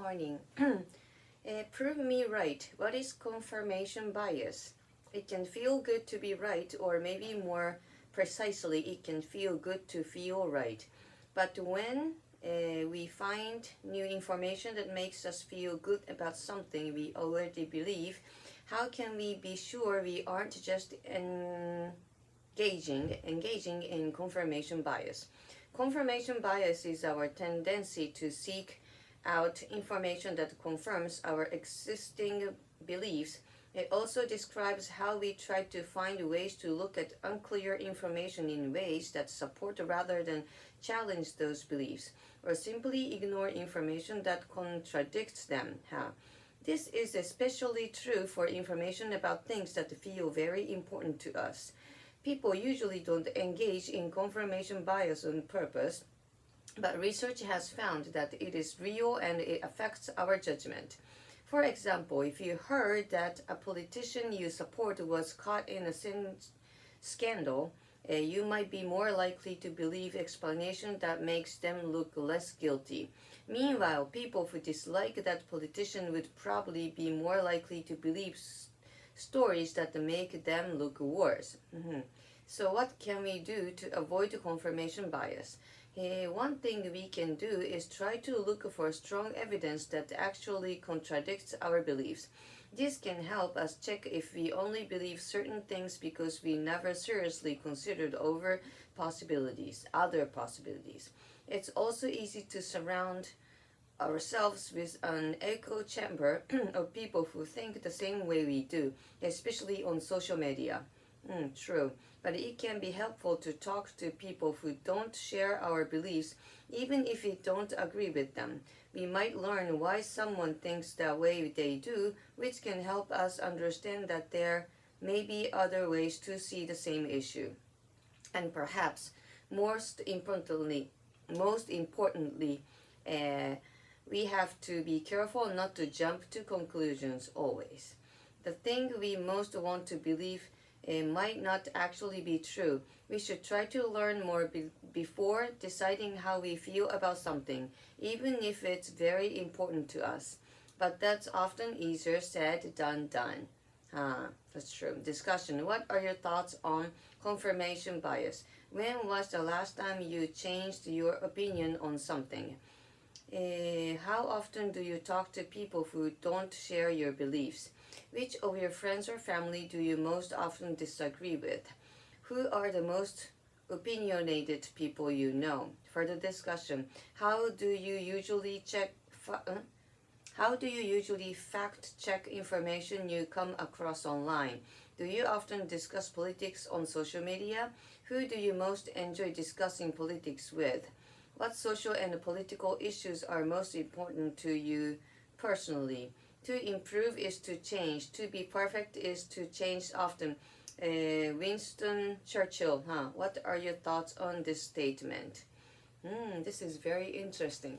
morning. Prove me right. What is confirmation bias? It can feel good to be right, or maybe more precisely, it can feel good to feel right. But when we find new information that makes us feel good about something we already believe, how can we be sure we aren't just engaging in confirmation bias? Confirmation bias is our tendency to seek out information that confirms our existing beliefs. It also describes how we try to find ways to look at unclear information in ways that support rather than challenge those beliefs, or simply ignore information that contradicts them. This is especially true for information about things that feel very important to us. People usually don't engage in confirmation bias on purpose, but research has found that it is real and it affects our judgment. For example, if you heard that a politician you support was caught in a scandal, you might be more likely to believe explanation that makes them look less guilty. Meanwhile, people who dislike that politician would probably be more likely to believe stories that make them look worse. So what can we do to avoid confirmation bias? One thing we can do is try to look for strong evidence that actually contradicts our beliefs. This can help us check if we only believe certain things because we never seriously considered other possibilities. It's also easy to surround ourselves with an echo chamber of people who think the same way we do, especially on social media. True, but it can be helpful to talk to people who don't share our beliefs, even if we don't agree with them. We might learn why someone thinks the way they do, which can help us understand that there may be other ways to see the same issue. And perhaps most importantly, we have to be careful not to jump to conclusions always. The thing we most want to believe might not actually be true. We should try to learn more before deciding how we feel about something, even if it's very important to us. But that's often easier said than done. That's true. Discussion. What are your thoughts on confirmation bias? When was the last time you changed your opinion on something? How often do you talk to people who don't share your beliefs? Which of your friends or family do you most often disagree with? Who are the most opinionated people you know? For the discussion, how do you usually fact check information you come across online? Do you often discuss politics on social media? Who do you most enjoy discussing politics with? What social and political issues are most important to you personally? To improve is to change. To be perfect is to change often. Winston Churchill. What are your thoughts on this statement? This is very interesting.